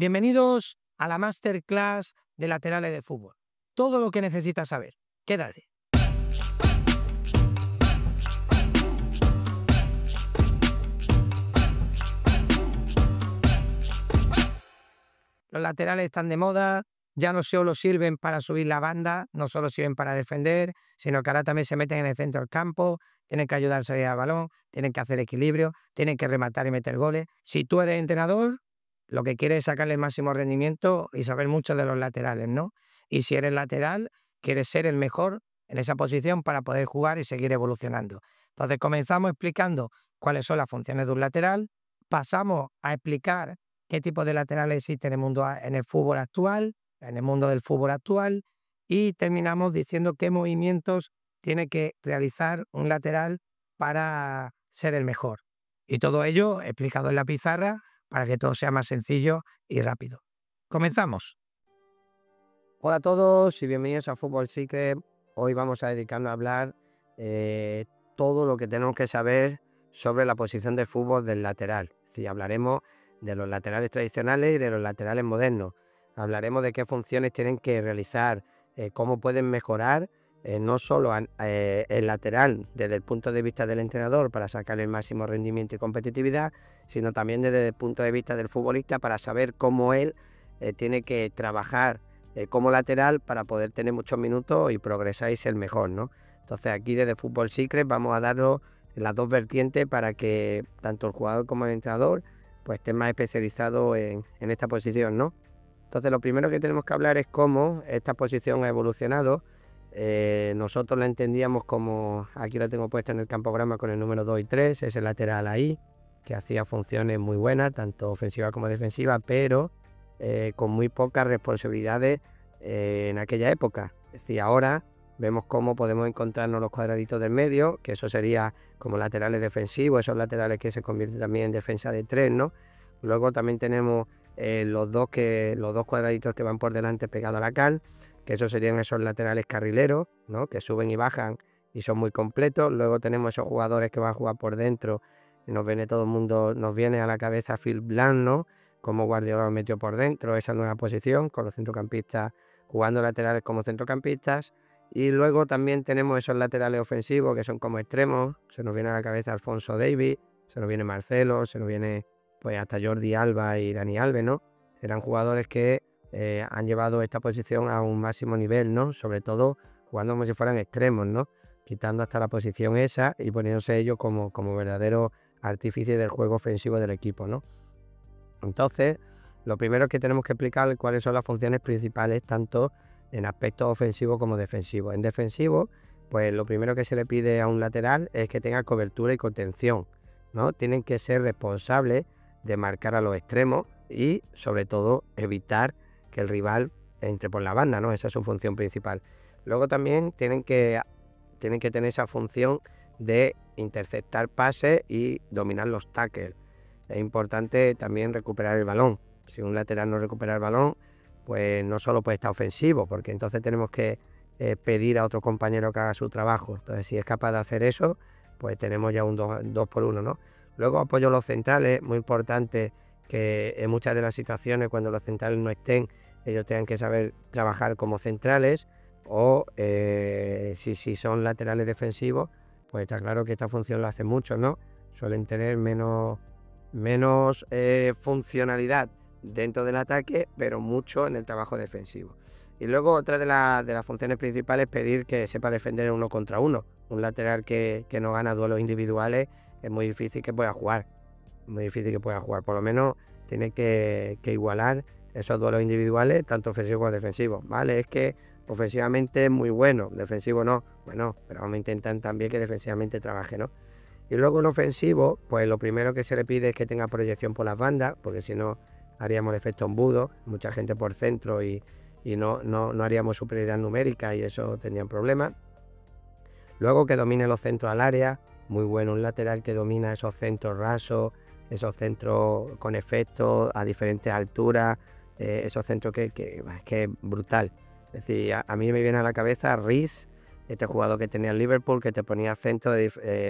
Bienvenidos a la Masterclass de laterales de fútbol. Todo lo que necesitas saber. Quédate. Los laterales están de moda, ya no solo sirven para subir la banda, no solo sirven para defender, sino que ahora también se meten en el centro del campo, tienen que ayudar a salir al balón, tienen que hacer equilibrio, tienen que rematar y meter goles. Si tú eres entrenador, lo que quieres es sacarle el máximo rendimiento y saber mucho de los laterales, ¿no? Y si eres lateral, quieres ser el mejor en esa posición para poder jugar y seguir evolucionando. Entonces comenzamos explicando cuáles son las funciones de un lateral, pasamos a explicar qué tipo de laterales existen en el fútbol actual, en el mundo del fútbol actual, y terminamos diciendo qué movimientos tiene que realizar un lateral para ser el mejor. Y todo ello explicado en la pizarra para que todo sea más sencillo y rápido. Comenzamos. Hola a todos y bienvenidos a Fútbol Secret. Hoy vamos a dedicarnos a hablar todo lo que tenemos que saber sobre la posición de fútbol del lateral. Sí, hablaremos de los laterales tradicionales y de los laterales modernos. Hablaremos de qué funciones tienen que realizar, cómo pueden mejorar no solo el lateral desde el punto de vista del entrenador para sacar el máximo rendimiento y competitividad, sino también desde el punto de vista del futbolista para saber cómo él tiene que trabajar como lateral para poder tener muchos minutos y progresar y ser mejor, ¿no? Entonces aquí desde Fútbol Secret vamos a daros las dos vertientes para que tanto el jugador como el entrenador pues estén más especializados en esta posición, ¿no? Entonces lo primero que tenemos que hablar es cómo esta posición ha evolucionado. Nosotros la entendíamos como, aquí la tengo puesta en el campograma con el número 2 y 3, ese lateral ahí, que hacía funciones muy buenas, tanto ofensivas como defensivas, pero con muy pocas responsabilidades en aquella época. Es decir, ahora vemos cómo podemos encontrarnos los cuadraditos del medio, que eso sería como laterales defensivos, esos laterales que se convierten también en defensa de 3, ¿no? Luego también tenemos los dos cuadraditos que van por delante pegados a la cal, que esos serían esos laterales carrileros, ¿no? Que suben y bajan y son muy completos. Luego tenemos esos jugadores que van a jugar por dentro, y nos viene a la cabeza Phil Blanc, ¿no? Como Guardiola lo metió por dentro, esa nueva posición, con los centrocampistas jugando laterales como centrocampistas. Y luego también tenemos esos laterales ofensivos que son como extremos, se nos viene a la cabeza Alphonso Davies, se nos viene Marcelo, se nos viene pues hasta Jordi Alba y Dani Alves, ¿no? Serán jugadores que han llevado esta posición a un máximo nivel, ¿no? Sobre todo jugando como si fueran extremos, ¿no? Quitando hasta la posición esa y poniéndose ellos como verdaderos artífices del juego ofensivo del equipo, ¿no? Entonces, lo primero que tenemos que explicar cuáles son las funciones principales tanto en aspectos ofensivos como defensivos. En defensivo, pues lo primero que se le pide a un lateral es que tenga cobertura y contención, ¿no? Tienen que ser responsables de marcar a los extremos y, sobre todo, evitar que el rival entre por la banda, ¿no? Esa es su función principal. Luego también tienen que tener esa función de interceptar pases y dominar los tackles. Es importante también recuperar el balón. Si un lateral no recupera el balón, pues no solo puede estar ofensivo, porque entonces tenemos que pedir a otro compañero que haga su trabajo. Entonces, si es capaz de hacer eso, pues tenemos ya un 2 por 1, ¿no? Luego apoyo a los centrales, muy importante que en muchas de las situaciones cuando los centrales no estén, ellos tengan que saber trabajar como centrales o si son laterales defensivos, pues está claro que esta función lo hacen muchos, ¿no? Suelen tener menos funcionalidad dentro del ataque, pero mucho en el trabajo defensivo. Y luego otra de las funciones principales es pedir que sepa defender en 1 contra 1. Un lateral que no gana duelos individuales es muy difícil que pueda jugar. Por lo menos tiene que igualar esos duelos individuales, tanto ofensivos como defensivos. Vale, es que ofensivamente es muy bueno, defensivo no. Bueno, pero vamos a intentar también que defensivamente trabaje, ¿no? Y luego en ofensivo, pues lo primero que se le pide es que tenga proyección por las bandas, porque si no haríamos el efecto embudo, mucha gente por centro y no haríamos superioridad numérica y eso tendrían problemas. Luego que domine los centros al área, muy bueno un lateral que domina esos centros rasos, esos centros con efectos a diferentes alturas, esos centros que es brutal. Es decir, a mí me viene a la cabeza Rice, este jugador que tenía el Liverpool, que te ponía centros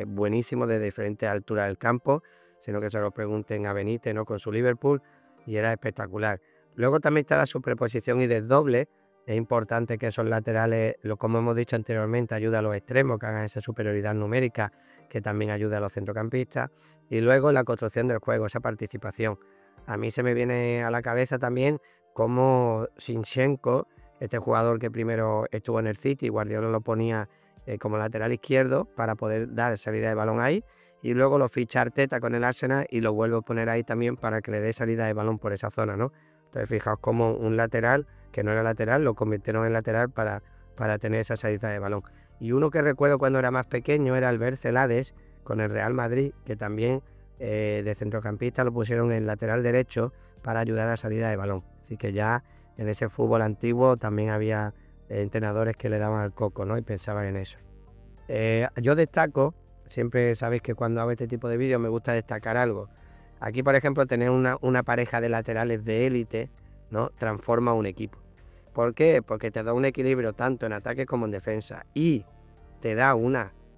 buenísimos de diferentes alturas del campo, sino que se lo pregunten a Benítez, ¿no? Con su Liverpool, y era espectacular. Luego también está la superposición y desdoble. Es importante que esos laterales, como hemos dicho anteriormente, ayuda a los extremos, que hagan esa superioridad numérica, que también ayuda a los centrocampistas. Y luego la construcción del juego, esa participación. A mí se me viene a la cabeza también como Zinchenko, este jugador que primero estuvo en el City, Guardiola lo ponía como lateral izquierdo para poder dar salida de balón ahí, y luego lo ficha Arteta con el Arsenal y lo vuelve a poner ahí también para que le dé salida de balón por esa zona, ¿no? Entonces fijaos como un lateral, que no era lateral, lo convirtieron en lateral para tener esa salida de balón. Y uno que recuerdo cuando era más pequeño era Albert Celades con el Real Madrid, que también de centrocampista lo pusieron en lateral derecho para ayudar a la salida de balón. Así que ya en ese fútbol antiguo también había entrenadores que le daban al coco, ¿no? Y pensaban en eso. Yo destaco, siempre sabéis que cuando hago este tipo de vídeos me gusta destacar algo. Aquí, por ejemplo, tener una pareja de laterales de élite, ¿no? Transforma un equipo. ¿Por qué? Porque te da un equilibrio tanto en ataque como en defensa y te da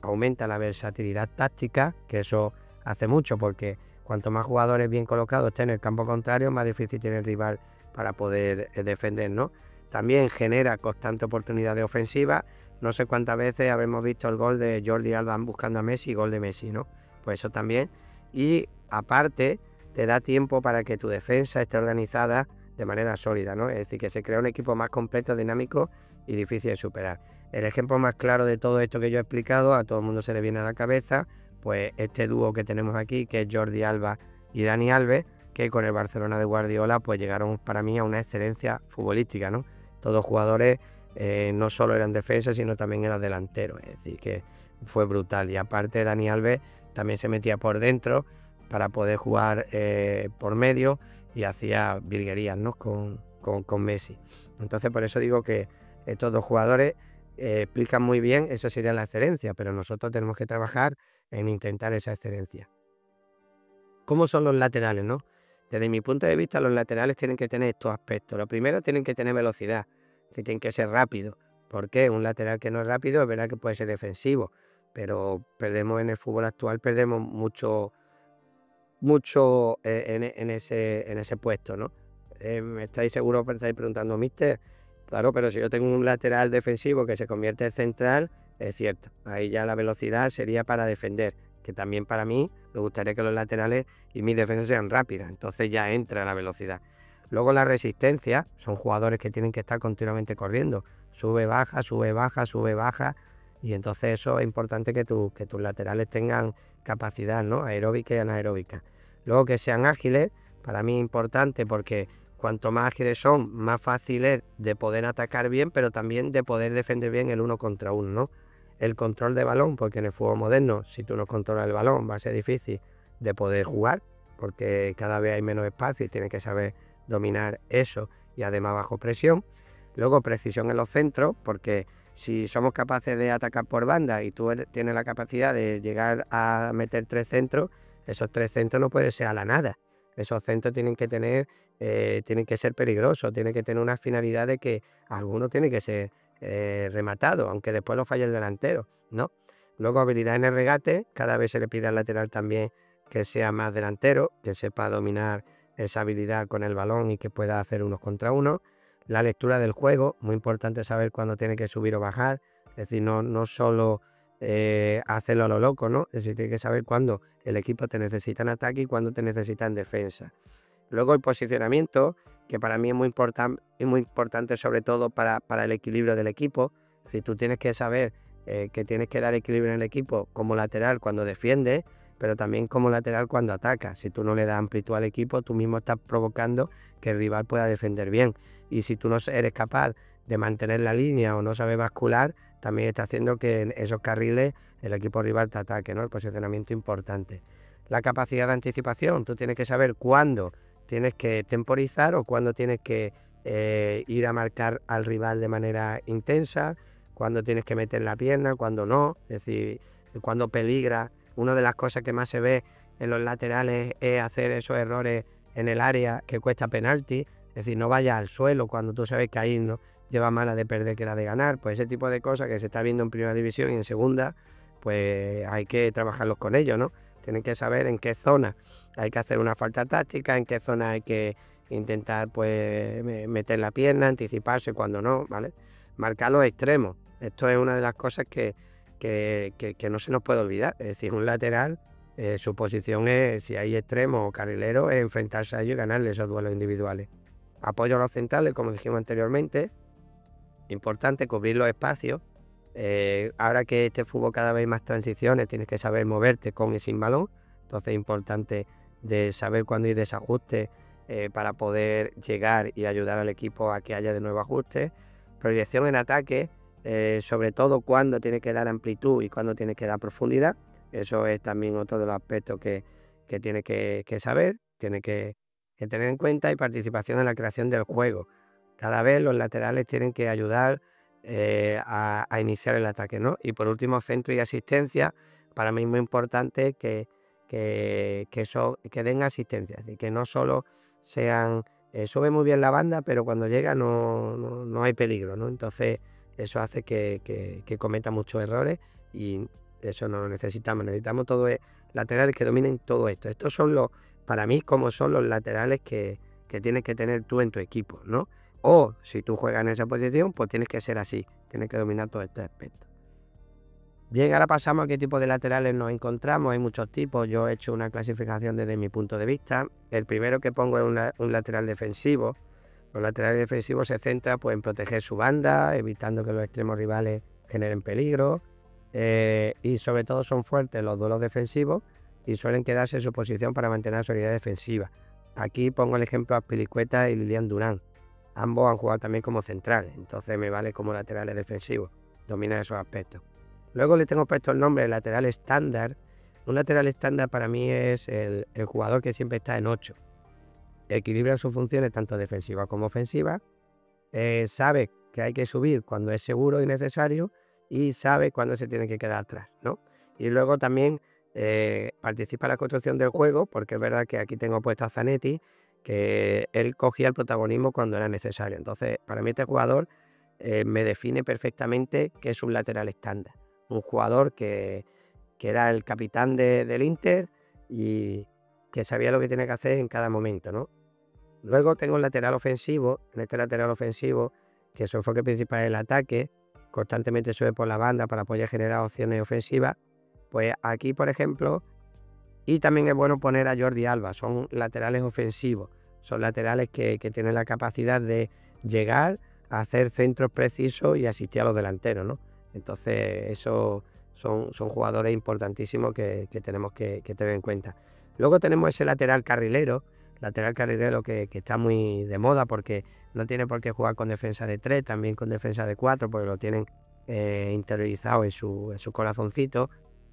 aumenta la versatilidad táctica, que eso hace mucho, porque cuanto más jugadores bien colocados estén en el campo contrario, más difícil tiene el rival para poder defender, ¿no? También genera constante oportunidad de ofensiva. No sé cuántas veces habremos visto el gol de Jordi Alba buscando a Messi, gol de Messi, ¿no? Pues eso también. Y aparte, te da tiempo para que tu defensa esté organizada de manera sólida, ¿no? Es decir, que se crea un equipo más completo, dinámico y difícil de superar. El ejemplo más claro de todo esto que yo he explicado, a todo el mundo se le viene a la cabeza, pues este dúo que tenemos aquí, que es Jordi Alba y Dani Alves, que con el Barcelona de Guardiola pues llegaron para mí a una excelencia futbolística, ¿no? Todos jugadores no solo eran defensas, sino también eran delanteros, es decir, que fue brutal. Y aparte Dani Alves también se metía por dentro para poder jugar por medio y hacía virguerías, ¿no? con Messi. Entonces por eso digo que estos dos jugadores explican muy bien, eso sería la excelencia, pero nosotros tenemos que trabajar en intentar esa excelencia. ¿Cómo son los laterales, no? Desde mi punto de vista, los laterales tienen que tener estos aspectos. Lo primero, tienen que tener velocidad, que tienen que ser rápidos. ¿Por qué? Un lateral que no es rápido es verdad que puede ser defensivo, pero perdemos en el fútbol actual, perdemos mucho en ese puesto, ¿no? Me estáis seguro, me estáis preguntando, mister, claro, pero si yo tengo un lateral defensivo que se convierte en central, es cierto, ahí ya la velocidad sería para defender, que también para mí me gustaría que los laterales y mis defensas sean rápidas, entonces ya entra la velocidad. Luego la resistencia, son jugadores que tienen que estar continuamente corriendo, sube, baja, sube, baja, sube, baja, y entonces eso es importante que tus laterales tengan capacidad, ¿no? Aeróbica y anaeróbica. Luego que sean ágiles, para mí es importante porque cuanto más ágiles son, más fácil es de poder atacar bien, pero también de poder defender bien el uno contra uno, ¿no? El control de balón, porque en el fútbol moderno, si tú no controlas el balón, va a ser difícil de poder jugar, porque cada vez hay menos espacio y tienes que saber dominar eso y además bajo presión. Luego precisión en los centros, porque si somos capaces de atacar por banda y tú tienes la capacidad de llegar a meter 3 centros, esos 3 centros no pueden ser a la nada. Esos centros tienen que ser peligrosos, tienen que tener una finalidad de que alguno tiene que ser rematado, aunque después lo falle el delantero, ¿no? Luego habilidad en el regate, cada vez se le pide al lateral también que sea más delantero, que sepa dominar esa habilidad con el balón y que pueda hacer unos contra uno. La lectura del juego, muy importante saber cuándo tiene que subir o bajar, es decir, no solo hacerlo a lo loco, ¿no? Es decir, tiene que saber cuándo el equipo te necesita en ataque y cuándo te necesita en defensa. Luego el posicionamiento, que para mí es muy importante sobre todo para el equilibrio del equipo. Si tú tienes que saber que tienes que dar equilibrio en el equipo como lateral cuando defiendes, pero también como lateral cuando atacas. Si tú no le das amplitud al equipo, tú mismo estás provocando que el rival pueda defender bien. Y si tú no eres capaz de mantener la línea o no sabes bascular, también está haciendo que en esos carriles el equipo rival te ataque, ¿no? El posicionamiento importante. La capacidad de anticipación, tú tienes que saber cuándo tienes que temporizar o cuándo tienes que ir a marcar al rival de manera intensa, cuándo tienes que meter la pierna, cuándo no, es decir, cuándo peligra. Una de las cosas que más se ve en los laterales es hacer esos errores en el área que cuesta penalti, es decir, no vayas al suelo cuando tú sabes que ahí no lleva más la de perder que la de ganar. Pues ese tipo de cosas que se está viendo en primera división y en segunda, pues hay que trabajarlos con ellos, ¿no? Tienen que saber en qué zona hay que hacer una falta táctica, en qué zona hay que intentar pues meter la pierna, anticiparse cuando no, ¿vale? Marcar los extremos. Esto es una de las cosas que no se nos puede olvidar. Es decir, un lateral, su posición es, si hay extremos o carrileros, es enfrentarse a ellos y ganarle esos duelos individuales. Apoyo a los centrales, como dijimos anteriormente. Importante cubrir los espacios. Ahora que este fútbol cada vez hay más transiciones, tienes que saber moverte con y sin balón. Entonces es importante de saber cuándo hay desajustes para poder llegar y ayudar al equipo a que haya de nuevo ajustes. Proyección en ataque, sobre todo cuándo tiene que dar amplitud y cuándo tiene que dar profundidad. Eso es también otro de los aspectos que tiene que saber, tiene que tener en cuenta. Y participación en la creación del juego. Cada vez los laterales tienen que ayudar a iniciar el ataque, ¿no? Y por último, centro y asistencia. Para mí es muy importante que den asistencia, es decir, que no solo sean, sube muy bien la banda, pero cuando llega no hay peligro, ¿no? Entonces eso hace que cometa muchos errores y eso no lo necesitamos. Necesitamos laterales que dominen todo esto. Estos son para mí, como son los laterales que tienes que tener tú en tu equipo, ¿no? O si tú juegas en esa posición, pues tienes que ser así, tienes que dominar todos estos aspectos. Bien, ahora pasamos a qué tipo de laterales nos encontramos. Hay muchos tipos, yo he hecho una clasificación desde mi punto de vista. El primero que pongo es un lateral defensivo. Los laterales defensivos se centran pues, en proteger su banda, evitando que los extremos rivales generen peligro. Y sobre todo son fuertes en los duelos defensivos y suelen quedarse en su posición para mantener la solidez defensiva. Aquí pongo el ejemplo a Azpilicueta y Lilian Durán. Ambos han jugado también como centrales, entonces me vale como laterales defensivos, dominan esos aspectos. Luego le tengo puesto el nombre de lateral estándar. Un lateral estándar para mí es el jugador que siempre está en 8. Equilibra sus funciones tanto defensivas como ofensivas, sabe que hay que subir cuando es seguro y necesario y sabe cuándo se tiene que quedar atrás, ¿no? Y luego también participa en la construcción del juego, porque es verdad que aquí tengo puesto a Zanetti, que él cogía el protagonismo cuando era necesario. Entonces, para mí este jugador me define perfectamente que es un lateral estándar. Un jugador que era el capitán del Inter y que sabía lo que tenía que hacer en cada momento, ¿no? Luego tengo el lateral ofensivo. En este lateral ofensivo, que su enfoque principal es el ataque, constantemente sube por la banda para poder generar opciones ofensivas. Pues aquí, por ejemplo, y también es bueno poner a Jordi Alba, son laterales ofensivos, son laterales que tienen la capacidad de llegar a hacer centros precisos y asistir a los delanteros, ¿no? Entonces, eso son jugadores importantísimos que tenemos que tener en cuenta. Luego tenemos ese lateral carrilero que está muy de moda porque no tiene por qué jugar con defensa de 3, también con defensa de 4, porque lo tienen interiorizado en su corazoncito.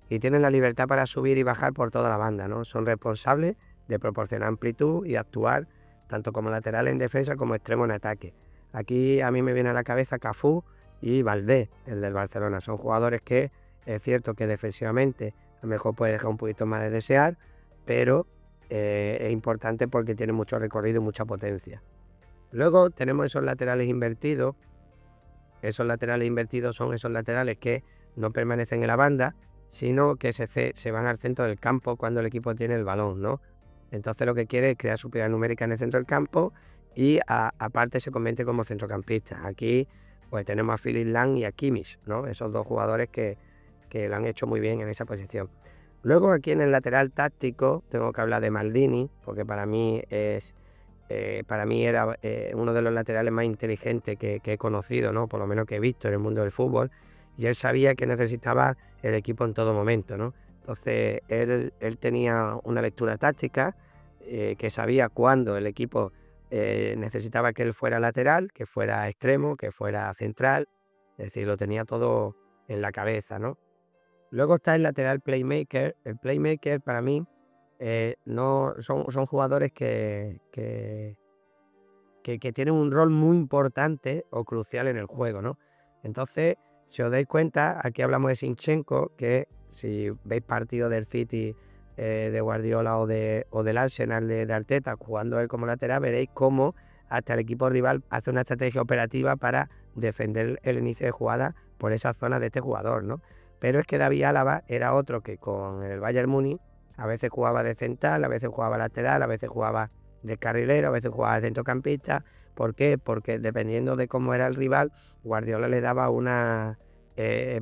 Y tienen la libertad para subir y bajar por toda la banda, ¿no? Son responsables de proporcionar amplitud y actuar tanto como lateral en defensa como extremo en ataque. Aquí a mí me viene a la cabeza Cafú y Valdés, el del Barcelona. Son jugadores que es cierto que defensivamente a lo mejor puede dejar un poquito más de desear, pero es importante porque tiene mucho recorrido y mucha potencia. Luego tenemos esos laterales invertidos. Esos laterales invertidos son esos laterales que no permanecen en la banda, sino que se van al centro del campo cuando el equipo tiene el balón, ¿no? Entonces lo que quiere es crear superioridad numérica en el centro del campo y aparte se convierte como centrocampista. Aquí pues tenemos a Philipp Lahm y a Kimmich, ¿no? Esos dos jugadores que lo han hecho muy bien en esa posición. Luego aquí en el lateral táctico tengo que hablar de Maldini, porque para mí era uno de los laterales más inteligentes que he conocido, ¿no? Por lo menos que he visto en el mundo del fútbol. Y él sabía que necesitaba el equipo en todo momento, ¿no? Entonces él tenía una lectura táctica, que sabía cuándo el equipo necesitaba que él fuera lateral, que fuera extremo, que fuera central. Es decir, lo tenía todo en la cabeza, ¿no? Luego está el lateral playmaker. El playmaker para mí no son jugadores que tienen un rol muy importante o crucial en el juego, ¿no? Entonces, si os dais cuenta, aquí hablamos de Zinchenko, que si veis partidos del City de Guardiola o del Arsenal de Arteta, jugando él como lateral, veréis cómo hasta el equipo rival hace una estrategia operativa para defender el inicio de jugada por esa zona de este jugador, ¿no? Pero es que David Álava era otro que con el Bayern Múnich a veces jugaba de central, a veces jugaba lateral, a veces jugaba de carrilero, a veces jugaba de centrocampista. ¿Por qué? Porque dependiendo de cómo era el rival, Guardiola le daba una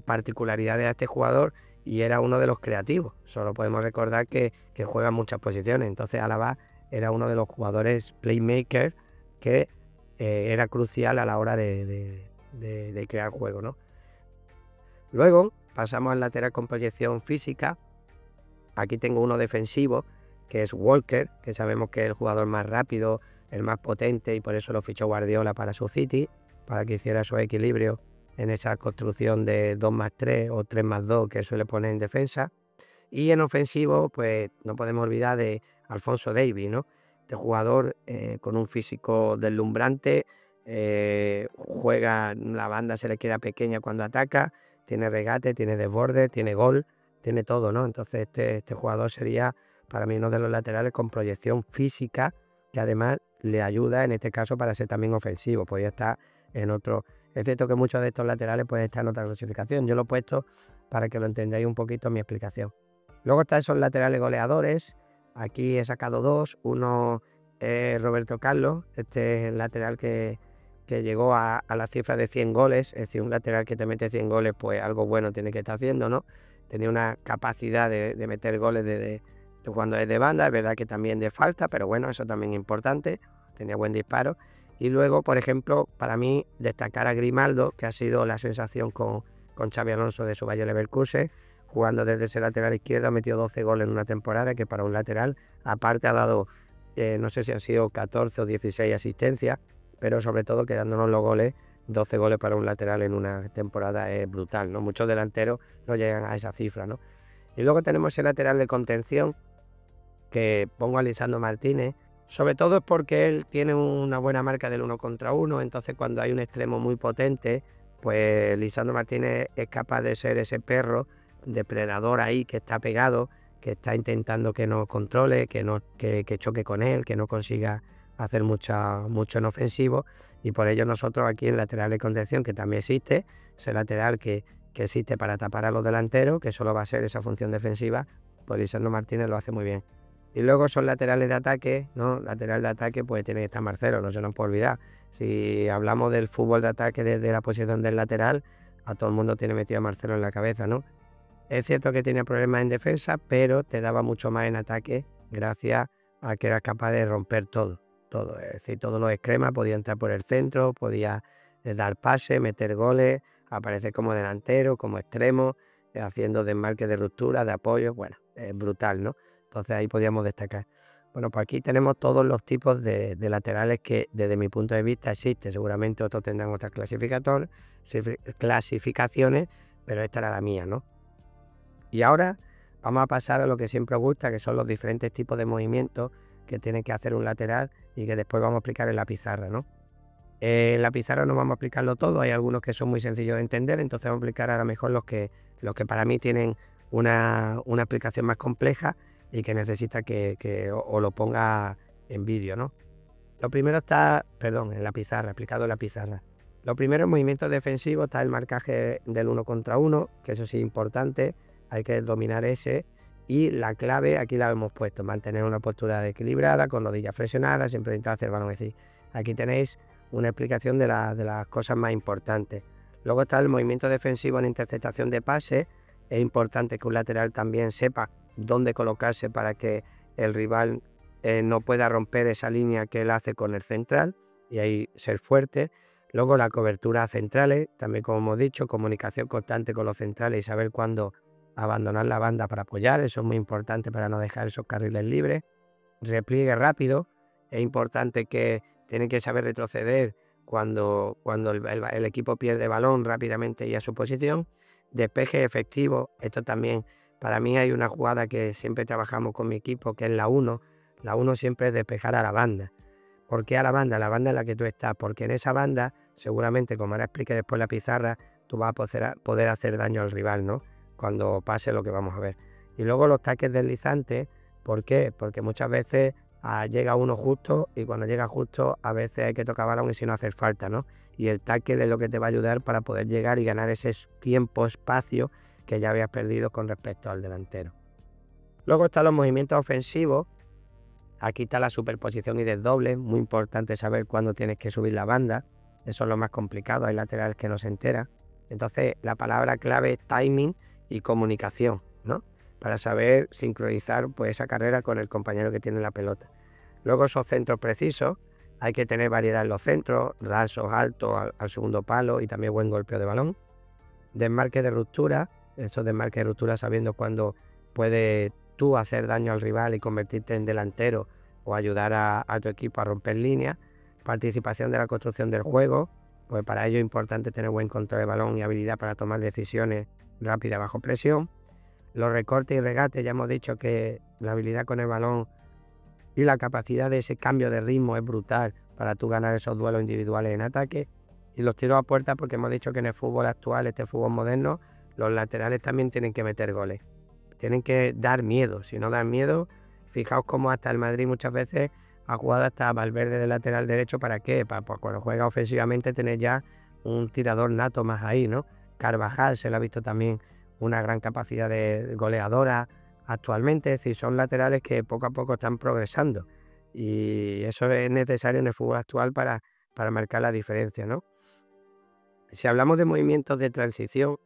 particularidades a este jugador y era uno de los creativos. Solo podemos recordar que juega en muchas posiciones. Entonces Alaba era uno de los jugadores playmaker que era crucial a la hora de crear juego, ¿no? Luego pasamos al lateral con proyección física. Aquí tengo uno defensivo, que es Walker, que sabemos que es el jugador más rápido, el más potente, y por eso lo fichó Guardiola para su City, para que hiciera su equilibrio en esa construcción de 2+3 o 3+2 que suele poner en defensa. Y en ofensivo, pues no podemos olvidar de Alphonso Davies, ¿no? Este jugador con un físico deslumbrante, juega, la banda se le queda pequeña cuando ataca, tiene regate, tiene desborde, tiene gol, tiene todo, ¿no? Entonces este jugador sería para mí uno de los laterales con proyección física, que además le ayuda en este caso para ser también ofensivo. Podría estar en otro, es cierto que muchos de estos laterales pueden estar en otra clasificación. Yo lo he puesto para que lo entendáis un poquito en mi explicación. Luego están esos laterales goleadores. Aquí he sacado dos. Uno es Roberto Carlos. Este es el lateral que llegó a la cifra de 100 goles. Es decir, un lateral que te mete 100 goles, pues algo bueno tiene que estar haciendo, ¿no? Tenía una capacidad de meter goles de jugando desde banda. Es verdad que también de falta, pero bueno, eso también es importante. Tenía buen disparo. Y luego, por ejemplo, para mí destacar a Grimaldo, que ha sido la sensación con Xabi Alonso de su Bayer Leverkusen. Jugando desde ese lateral izquierdo, ha metido 12 goles en una temporada, que para un lateral, aparte ha dado, no sé si han sido 14 o 16 asistencias, pero sobre todo quedándonos los goles, 12 goles para un lateral en una temporada es brutal, ¿no? Muchos delanteros no llegan a esa cifra, ¿no? Y luego tenemos ese lateral de contención, que pongo a Lisandro Martínez, sobre todo es porque él tiene una buena marca del 1 contra 1, entonces cuando hay un extremo muy potente, pues Lisandro Martínez es capaz de ser ese perro depredador ahí que está pegado, que está intentando que no controle, que choque con él, que no consiga hacer mucho en ofensivo, y por ello nosotros aquí en lateral de contención, que también existe, ese lateral que existe para tapar a los delanteros, que solo va a ser esa función defensiva, pues Lisandro Martínez lo hace muy bien. Y luego son laterales de ataque, ¿no? Lateral de ataque, pues tiene que estar Marcelo, no se nos puede olvidar. Si hablamos del fútbol de ataque desde la posición del lateral, a todo el mundo tiene metido a Marcelo en la cabeza, ¿no? Es cierto que tenía problemas en defensa, pero te daba mucho más en ataque gracias a que eras capaz de romper todo. Es decir, todos los extremas, podía entrar por el centro, podía dar pases, meter goles, aparecer como delantero, como extremo, haciendo desmarques de ruptura, de apoyo. Bueno, es brutal, ¿no? Entonces ahí podíamos destacar. Bueno, pues aquí tenemos todos los tipos de laterales que desde mi punto de vista existen. Seguramente otros tendrán otras clasificaciones, pero esta era la mía, ¿no? Y ahora vamos a pasar a lo que siempre os gusta, que son los diferentes tipos de movimientos que tiene que hacer un lateral y que después vamos a explicar en la pizarra, ¿no? En la pizarra no vamos a explicarlo todo, hay algunos que son muy sencillos de entender, entonces vamos a explicar a lo mejor los que para mí tienen una explicación más compleja y que necesita que os lo ponga en vídeo, ¿no? Lo primero está, en la pizarra, explicado en la pizarra. Lo primero en movimientos defensivos está el marcaje del 1 contra 1, que eso sí es importante, hay que dominar ese. Y la clave aquí la hemos puesto, mantener una postura equilibrada, con rodillas flexionadas, siempre intentar hacer balón. Es decir, aquí tenéis una explicación de las cosas más importantes. Luego está el movimiento defensivo en interceptación de pases. Es importante que un lateral también sepa dónde colocarse para que el rival no pueda romper esa línea que él hace con el central, y ahí ser fuerte. Luego la cobertura a centrales, también como hemos dicho, comunicación constante con los centrales y saber cuándo abandonar la banda para apoyar, eso es muy importante para no dejar esos carriles libres. Repliegue rápido, es importante que tienen que saber retroceder cuando el equipo pierde balón rápidamente y a su posición. Despeje efectivo, esto también, para mí hay una jugada que siempre trabajamos con mi equipo, que es la 1. La 1 siempre es despejar a la banda. ¿Por qué a la banda? La banda en la que tú estás, porque en esa banda, seguramente, como ahora explique después la pizarra, tú vas a poder hacer daño al rival, ¿no? Cuando pase lo que vamos a ver. Y luego los taques deslizantes, ¿por qué? Porque muchas veces llega uno justo, y cuando llega justo a veces hay que tocar balón y si no hacer falta, ¿no? Y el tackle es lo que te va a ayudar para poder llegar y ganar ese tiempo, espacio que ya habías perdido con respecto al delantero. Luego están los movimientos ofensivos, Aquí está la superposición y desdoble, muy importante saber cuándo tienes que subir la banda, eso es lo más complicado, hay laterales que no se enteran. Entonces la palabra clave es timing y comunicación, ¿no? Para saber sincronizar pues esa carrera con el compañero que tiene la pelota. Luego esos centros precisos, hay que tener variedad en los centros, rasos altos al segundo palo y también buen golpeo de balón. Desmarque de ruptura, esos desmarques de ruptura sabiendo cuándo puedes tú hacer daño al rival y convertirte en delantero o ayudar a tu equipo a romper líneas. Participación de la construcción del juego, pues para ello es importante tener buen control de balón y habilidad para tomar decisiones rápidas bajo presión. Los recortes y regates, ya hemos dicho que la habilidad con el balón y la capacidad de ese cambio de ritmo es brutal para tú ganar esos duelos individuales en ataque. Y los tiros a puerta, porque hemos dicho que en el fútbol actual, este fútbol moderno, los laterales también tienen que meter goles. Tienen que dar miedo. Si no dan miedo, fijaos cómo hasta el Madrid muchas veces ha jugado hasta Valverde de lateral derecho. ¿Para qué? Para pues, cuando juega ofensivamente tener ya un tirador nato más ahí, ¿no? Carvajal se le ha visto también una gran capacidad de goleadora actualmente. Es decir, son laterales que poco a poco están progresando. Y eso es necesario en el fútbol actual para marcar la diferencia, ¿no? Si hablamos de movimientos de transición,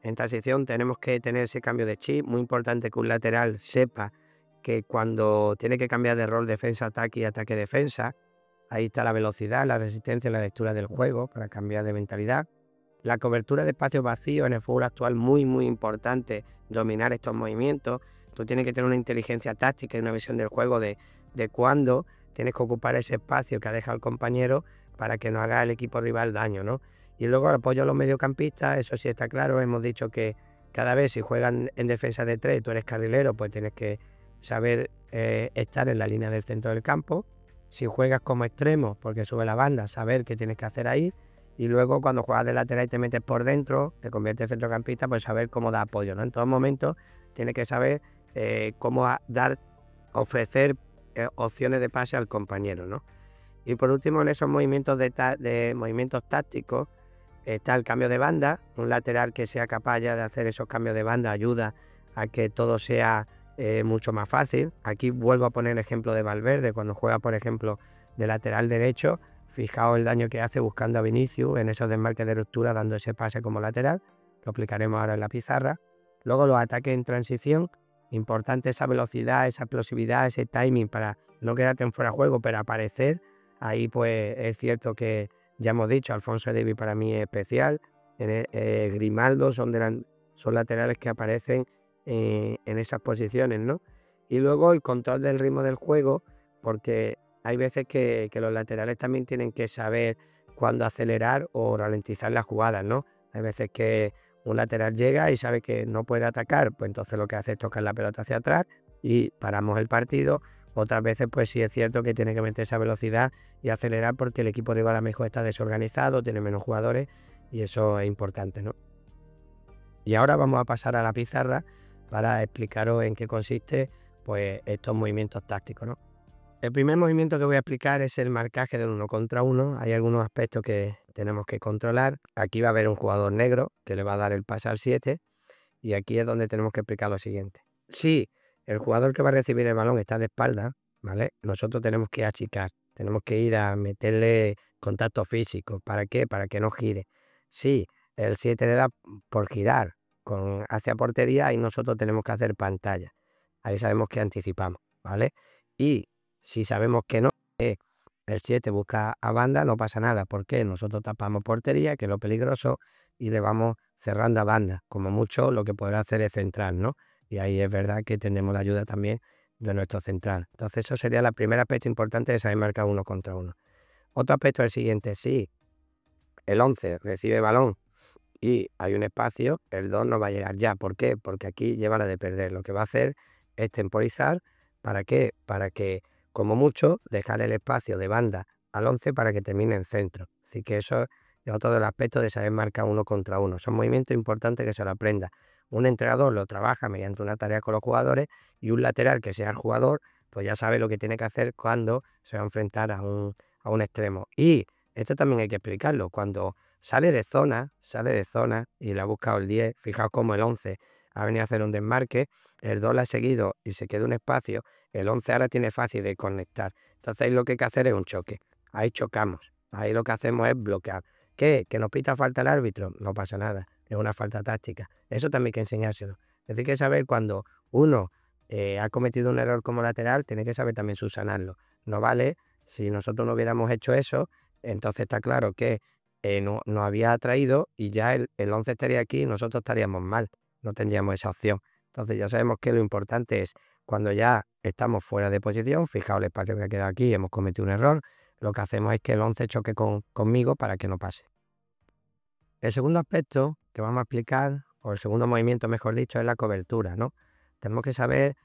en transición tenemos que tener ese cambio de chip, muy importante que un lateral sepa que cuando tiene que cambiar de rol defensa-ataque y ataque-defensa, ahí está la velocidad, la resistencia y la lectura del juego para cambiar de mentalidad. La cobertura de espacios vacíos en el fútbol actual muy importante, dominar estos movimientos. Tú tienes que tener una inteligencia táctica y una visión del juego de cuándo tienes que ocupar ese espacio que ha dejado el compañero para que no haga el equipo rival daño, ¿no? Y luego el apoyo a los mediocampistas, eso sí está claro, hemos dicho que cada vez si juegan en defensa de 3 y tú eres carrilero, pues tienes que saber estar en la línea del centro del campo. Si juegas como extremo, porque sube la banda, saber qué tienes que hacer ahí. Y luego cuando juegas de lateral y te metes por dentro, te conviertes en centrocampista, pues saber cómo dar apoyo, ¿no? En todo momento tienes que saber cómo ofrecer opciones de pase al compañero, ¿no? Y por último, en esos movimientos de movimientos tácticos, está el cambio de banda. Un lateral que sea capaz ya de hacer esos cambios de banda ayuda a que todo sea mucho más fácil. Aquí vuelvo a poner el ejemplo de Valverde, cuando juega, por ejemplo, de lateral derecho. Fijaos el daño que hace buscando a Vinicius en esos desmarques de ruptura, dando ese pase como lateral. Lo aplicaremos ahora en la pizarra. Luego los ataques en transición. Importante esa velocidad, esa explosividad, ese timing para no quedarte en fuera de juego, pero aparecer. Ahí pues es cierto que ya hemos dicho, Alphonso Davies para mí es especial. Grimaldo son laterales que aparecen en esas posiciones, ¿no? Y luego el control del ritmo del juego, porque hay veces que los laterales también tienen que saber cuándo acelerar o ralentizar las jugadas, ¿no? Hay veces que un lateral llega y sabe que no puede atacar, pues entonces lo que hace es tocar la pelota hacia atrás y paramos el partido. Otras veces pues sí es cierto que tiene que meter esa velocidad y acelerar porque el equipo rival a lo mejor está desorganizado, tiene menos jugadores y eso es importante, ¿no? Y ahora vamos a pasar a la pizarra para explicaros en qué consiste pues estos movimientos tácticos, ¿no? El primer movimiento que voy a explicar es el marcaje del 1 contra 1. Hay algunos aspectos que tenemos que controlar. Aquí va a haber un jugador negro que le va a dar el pase al 7 y aquí es donde tenemos que explicar lo siguiente. Si el jugador que va a recibir el balón está de espalda, ¿vale? Nosotros tenemos que achicar, tenemos que ir a meterle contacto físico. ¿Para qué? Para que no gire. Si el 7 le da por girar hacia portería y nosotros tenemos que hacer pantalla. Ahí sabemos que anticipamos, ¿vale? Y si sabemos que no, el 7 busca a banda, no pasa nada, porque nosotros tapamos portería, que es lo peligroso, y le vamos cerrando a banda. Como mucho lo que podrá hacer es central, ¿no? Y ahí es verdad que tendremos la ayuda también de nuestro central. Entonces eso sería el primer aspecto importante de saber marcar 1 contra 1. Otro aspecto es el siguiente: si el 11 recibe balón y hay un espacio, el 2 no va a llegar ya. ¿Por qué? Porque aquí lleva la de perder. Lo que va a hacer es temporizar. ¿Para qué? Para que, como mucho, dejar el espacio de banda al 11 para que termine en centro. Así que eso es otro del aspecto de saber marcar 1 contra 1. Son movimientos importantes que se lo aprenda. Un entrenador lo trabaja mediante una tarea con los jugadores y un lateral que sea el jugador, pues ya sabe lo que tiene que hacer cuando se va a enfrentar a un extremo. Y esto también hay que explicarlo. Cuando sale de zona y le ha buscado el 10, fijaos como el 11 ha venido a hacer un desmarque, el 2 la ha seguido y se queda un espacio, el 11 ahora tiene fácil de conectar. Entonces ahí lo que hay que hacer es un choque. Ahí chocamos. Ahí lo que hacemos es bloquear. ¿Qué? ¿Que nos pita falta el árbitro? No pasa nada. Es una falta táctica. Eso también hay que enseñárselo. Es decir, que saber cuando uno ha cometido un error como lateral, tiene que saber también subsanarlo. No vale, si nosotros no hubiéramos hecho eso, entonces está claro que nos había atraído y ya el 11 estaría aquí y nosotros estaríamos mal. No tendríamos esa opción. Entonces ya sabemos que lo importante es cuando ya estamos fuera de posición, fijaos el espacio que ha quedado aquí, hemos cometido un error, lo que hacemos es que el 11 choque conmigo para que no pase. El segundo aspecto que vamos a explicar, o el segundo movimiento mejor dicho, es la cobertura, ¿no? Tenemos que saber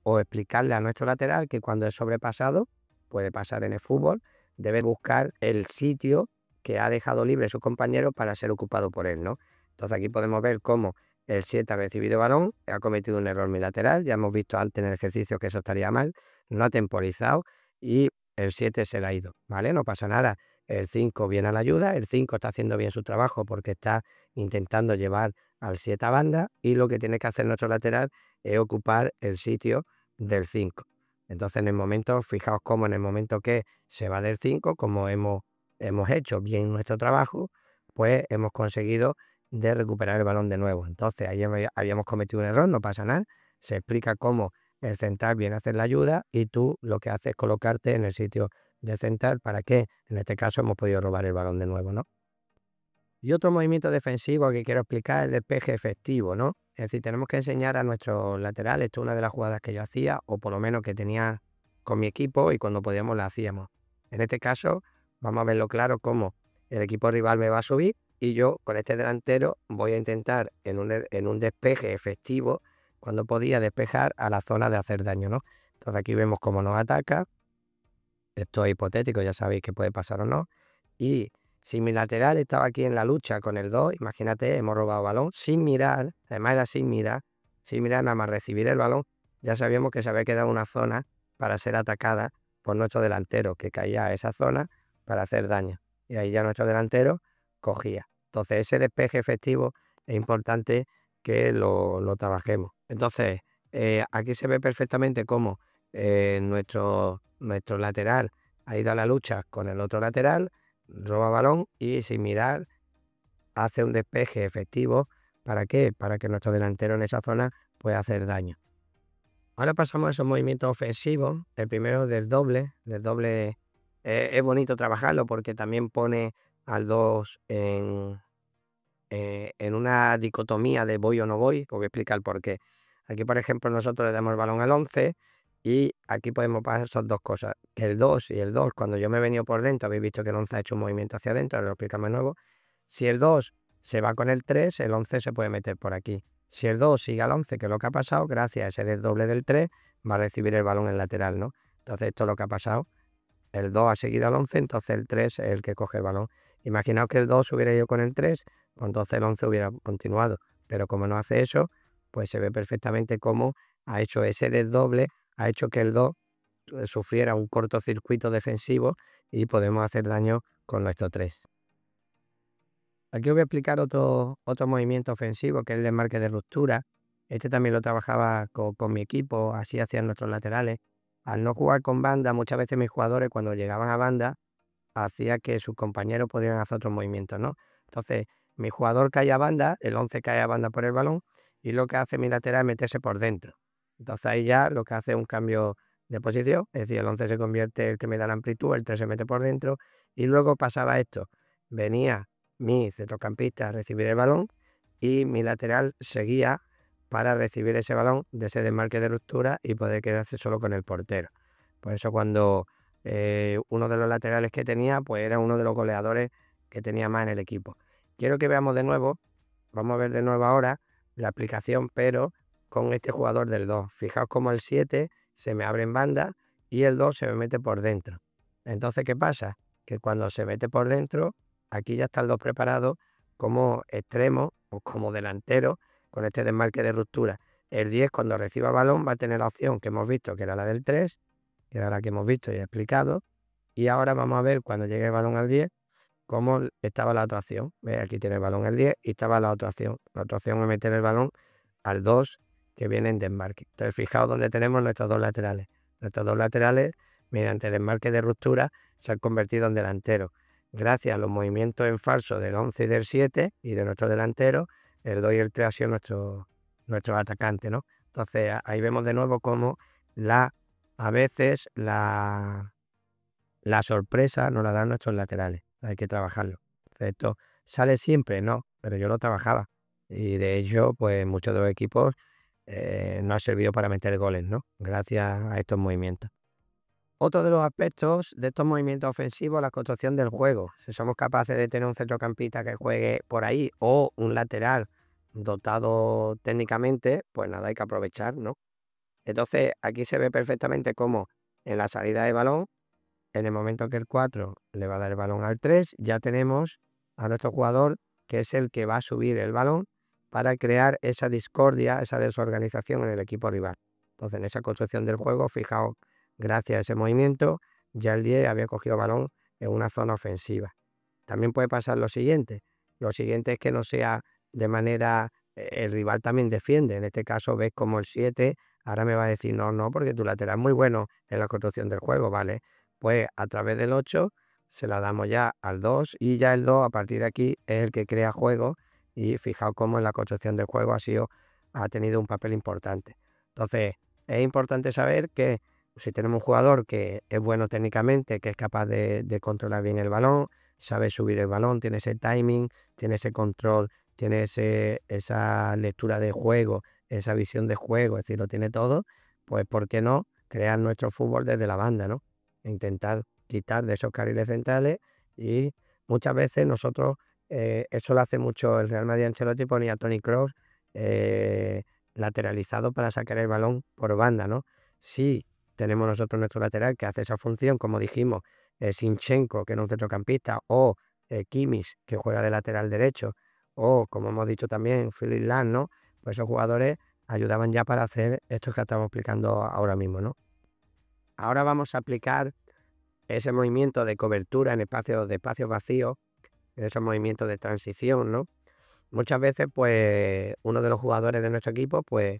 o explicarle a nuestro lateral que cuando es sobrepasado, puede pasar en el fútbol, debe buscar el sitio que ha dejado libre su compañero para ser ocupado por él, ¿no? Entonces aquí podemos ver cómo el 7 ha recibido balón, ha cometido un error bilateral, ya hemos visto antes en el ejercicio que eso estaría mal, no ha temporizado y el 7 se le ha ido, ¿vale? No pasa nada. El 5 viene a la ayuda, el 5 está haciendo bien su trabajo porque está intentando llevar al 7 a banda y lo que tiene que hacer nuestro lateral es ocupar el sitio del 5. Entonces en el momento, fijaos cómo en el momento que se va del 5, como hemos hecho bien nuestro trabajo, pues hemos conseguido de recuperar el balón de nuevo. Entonces ahí habíamos cometido un error, no pasa nada, se explica cómo el central viene a hacer la ayuda y tú lo que haces es colocarte en el sitio de central para que en este caso hemos podido robar el balón de nuevo, ¿no? Y otro movimiento defensivo que quiero explicar es el despeje efectivo, ¿no? Es decir, tenemos que enseñar a nuestros laterales, esto es una de las jugadas que yo hacía, o por lo menos que tenía con mi equipo y cuando podíamos la hacíamos. En este caso, vamos a verlo claro cómo el equipo rival me va a subir y yo con este delantero voy a intentar en un despeje efectivo, cuando podía despejar a la zona de hacer daño, ¿no? Entonces aquí vemos cómo nos ataca, esto es hipotético, ya sabéis que puede pasar o no. Y si mi lateral estaba aquí en la lucha con el 2, imagínate, hemos robado balón sin mirar, además era sin mirar nada más recibir el balón, ya sabíamos que se había quedado una zona para ser atacada por nuestro delantero, que caía a esa zona para hacer daño. Y ahí ya nuestro delantero cogía. Entonces ese despeje efectivo es importante que lo trabajemos. Entonces aquí se ve perfectamente cómo nuestro lateral ha ido a la lucha con el otro lateral, roba balón y sin mirar hace un despeje efectivo. ¿Para qué? Para que nuestro delantero en esa zona pueda hacer daño. Ahora pasamos a esos movimientos ofensivos. El primero del doble. Del doble es bonito trabajarlo porque también pone al 2 en una dicotomía de voy o no voy. Os voy a explicar por qué. Aquí, por ejemplo, nosotros le damos el balón al 11 y aquí podemos pasar esas dos cosas. Que el 2 y el 2, cuando yo me he venido por dentro, habéis visto que el 11 ha hecho un movimiento hacia adentro, ahora lo explicamos de nuevo. Si el 2 se va con el 3, el 11 se puede meter por aquí. Si el 2 sigue al 11, que es lo que ha pasado, gracias a ese desdoble del 3, va a recibir el balón en lateral, ¿no? Entonces esto es lo que ha pasado. El 2 ha seguido al 11, entonces el 3 es el que coge el balón. Imaginaos que el 2 hubiera ido con el 3, pues entonces el 11 hubiera continuado. Pero como no hace eso, pues se ve perfectamente cómo ha hecho ese desdoble, ha hecho que el 2 sufriera un cortocircuito defensivo y podemos hacer daño con nuestro 3. Aquí os voy a explicar otro movimiento ofensivo que es el desmarque de ruptura. Este también lo trabajaba con mi equipo, así hacían nuestros laterales. Al no jugar con banda, muchas veces mis jugadores cuando llegaban a banda hacía que sus compañeros pudieran hacer otros movimientos, ¿no? Entonces, mi jugador cae a banda, el 11 cae a banda por el balón y lo que hace mi lateral es meterse por dentro. Entonces ahí ya lo que hace es un cambio de posición, es decir, el 11 se convierte el que me da la amplitud, el 3 se mete por dentro y luego pasaba esto. Venía mi centrocampista a recibir el balón y mi lateral seguía para recibir ese balón de ese desmarque de ruptura y poder quedarse solo con el portero. Por eso cuando uno de los laterales que tenía, pues era uno de los goleadores que tenía más en el equipo. Quiero que veamos de nuevo, vamos a ver de nuevo ahora la aplicación, pero con este jugador del 2. Fijaos cómo el 7 se me abre en banda y el 2 se me mete por dentro. Entonces, ¿qué pasa? Que cuando se mete por dentro, aquí ya está el 2 preparado como extremo o como delantero con este desmarque de ruptura. El 10 cuando reciba balón va a tener la opción que hemos visto, que era la del 3, que era la que hemos visto y explicado. Y ahora vamos a ver cuando llegue el balón al 10, cómo estaba la otra opción. ¿Ves? Aquí tiene el balón el 10 y estaba la otra opción. La otra opción es meter el balón al 2, que viene en desmarque. Entonces, fijaos dónde tenemos nuestros dos laterales. Nuestros dos laterales, mediante desmarque de ruptura, se han convertido en delanteros. Gracias a los movimientos en falso del 11 y del 7 y de nuestro delantero, el 2 y el 3 ha sido nuestro atacante, ¿no? Entonces, ahí vemos de nuevo cómo a veces la sorpresa nos la dan nuestros laterales. Hay que trabajarlo. Entonces, esto sale siempre, no, pero yo lo trabajaba. Y de hecho, pues muchos de los equipos no ha servido para meter goles, ¿no? Gracias a estos movimientos. Otro de los aspectos de estos movimientos ofensivos, la construcción del juego. Si somos capaces de tener un centrocampista que juegue por ahí o un lateral dotado técnicamente, pues nada, hay que aprovechar, ¿no? Entonces, aquí se ve perfectamente cómo en la salida de balón, en el momento que el 4 le va a dar el balón al 3, ya tenemos a nuestro jugador que es el que va a subir el balón para crear esa discordia, esa desorganización en el equipo rival. Entonces, en esa construcción del juego, fijaos, gracias a ese movimiento, ya el 10 había cogido balón en una zona ofensiva. También puede pasar lo siguiente. Lo siguiente es que no sea de manera... el rival también defiende. En este caso ves como el 7 ahora me va a decir, no, porque tu lateral es muy bueno en la construcción del juego, ¿vale? Pues a través del 8 se la damos ya al 2 y ya el 2 a partir de aquí es el que crea juego y fijaos cómo en la construcción del juego ha tenido un papel importante. Entonces es importante saber que si tenemos un jugador que es bueno técnicamente, que es capaz de controlar bien el balón, sabe subir el balón, tiene ese timing, tiene ese control, tiene esa lectura de juego, esa visión de juego, es decir, lo tiene todo, pues ¿por qué no crear nuestro fútbol desde la banda, ¿no? Intentar quitar de esos carriles centrales y muchas veces nosotros, eso lo hace mucho el Real Madrid. Ancelotti ponía a Toni Kroos lateralizado para sacar el balón por banda, ¿no? Si tenemos nosotros nuestro lateral que hace esa función, como dijimos, Zinchenko, que es un centrocampista, o Kimmich, que juega de lateral derecho, o como hemos dicho también, Philipp Lahm, ¿no? Pues esos jugadores ayudaban ya para hacer esto que estamos explicando ahora mismo, ¿no? Ahora vamos a aplicar ese movimiento de cobertura en espacios vacíos, en esos movimientos de transición, ¿no? Muchas veces, pues, uno de los jugadores de nuestro equipo, pues,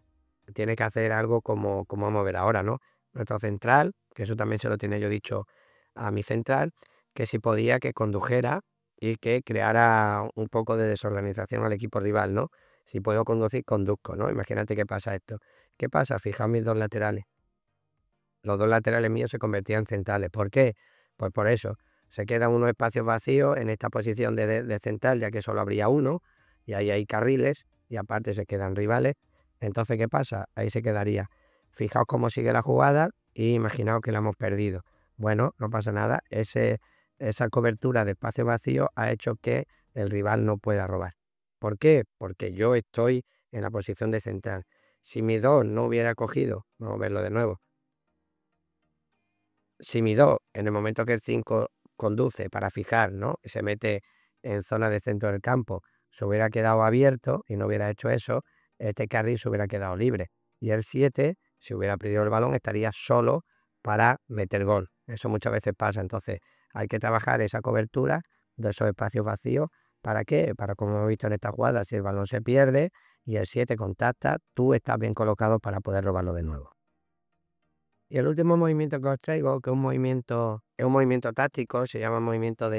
tiene que hacer algo como vamos a ver ahora, ¿no? Nuestro central, que eso también se lo tenía yo dicho a mi central, que si podía que condujera y que creara un poco de desorganización al equipo rival, ¿no? Si puedo conducir, conduzco, ¿no? Imagínate qué pasa esto. ¿Qué pasa? Fijaos mis dos laterales. Los dos laterales míos se convertían en centrales. ¿Por qué? Pues por eso. Se quedan unos espacios vacíos en esta posición de central, ya que solo habría uno, y ahí hay carriles, y aparte se quedan rivales. Entonces, ¿qué pasa? Ahí se quedaría. Fijaos cómo sigue la jugada y imaginaos que la hemos perdido. Bueno, no pasa nada. Esa cobertura de espacio vacío ha hecho que el rival no pueda robar. ¿Por qué? Porque yo estoy en la posición de central. Si mi 2 no hubiera cogido, vamos a verlo de nuevo. Si mi 2, en el momento que el 5 conduce para fijar, ¿no? Se mete en zona de centro del campo, se hubiera quedado abierto y no hubiera hecho eso, este carril se hubiera quedado libre. Y el 7, si hubiera perdido el balón, estaría solo para meter gol. Eso muchas veces pasa. Entonces hay que trabajar esa cobertura de esos espacios vacíos. ¿Para qué? Para, como hemos visto en esta jugada, si el balón se pierde y el 7 contacta, tú estás bien colocado para poder robarlo de nuevo. Y el último movimiento que os traigo, que es un movimiento táctico, se llama movimiento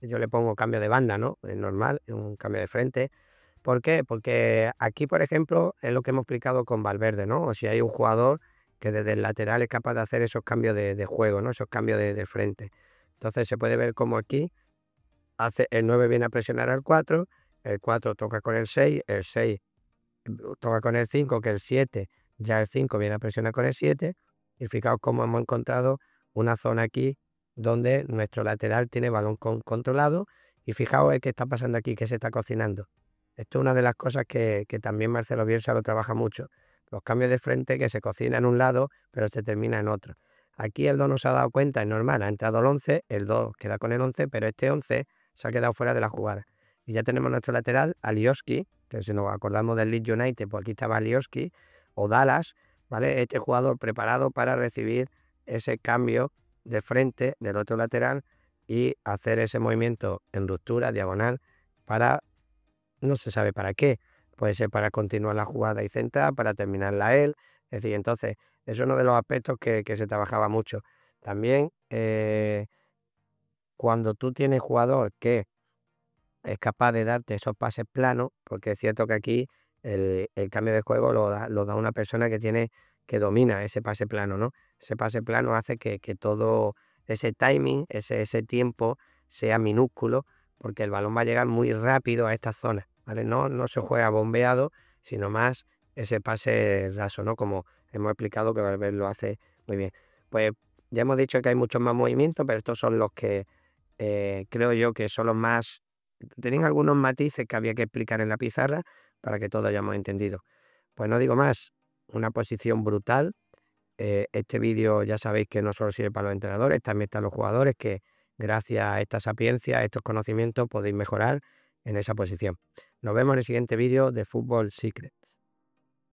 yo le pongo cambio de banda, ¿no? Es normal, es un cambio de frente. ¿Por qué? Porque aquí, por ejemplo, es lo que hemos explicado con Valverde, ¿no? O si hay un jugador que desde el lateral es capaz de hacer esos cambios de juego, ¿no? Esos cambios de frente. Entonces se puede ver como aquí el 9 viene a presionar al 4, el 4 toca con el 6 toca con el 5, que el 7, ya el 5 viene a presionar con el 7, y fijaos cómo hemos encontrado una zona aquí donde nuestro lateral tiene balón controlado, y fijaos qué está pasando aquí, que se está cocinando. Esto es una de las cosas que también Marcelo Bielsa lo trabaja mucho, los cambios de frente que se cocina en un lado, pero se termina en otro. Aquí el 2 no se ha dado cuenta, es normal, ha entrado el 11, el 2 queda con el 11, pero este 11 se ha quedado fuera de la jugada. Y ya tenemos nuestro lateral, Alioski, que si nos acordamos del Leeds United, pues aquí estaba Alioski, o Dallas, ¿vale? Este jugador preparado para recibir ese cambio de frente del otro lateral y hacer ese movimiento en ruptura, diagonal, para, no se sabe para qué, puede ser para continuar la jugada y centrar, para terminarla él. Es decir, entonces, eso es uno de los aspectos que se trabajaba mucho. También, cuando tú tienes jugador que es capaz de darte esos pases planos, porque es cierto que aquí el cambio de juego lo da una persona que domina ese pase plano, ¿no? Ese pase plano hace que todo ese timing, ese tiempo sea minúsculo, porque el balón va a llegar muy rápido a esta zona, ¿vale? No se juega bombeado, sino más ese pase raso, ¿no? Como hemos explicado que Valverde lo hace muy bien. Pues ya hemos dicho que hay muchos más movimientos, pero estos son los que creo yo que son los más. Tenían algunos matices que había que explicar en la pizarra para que todos hayamos entendido. Pues no digo más, una posición brutal. Este vídeo ya sabéis que no solo sirve para los entrenadores, también están los jugadores que gracias a esta sapiencia, a estos conocimientos, podéis mejorar en esa posición. Nos vemos en el siguiente vídeo de Football Secrets.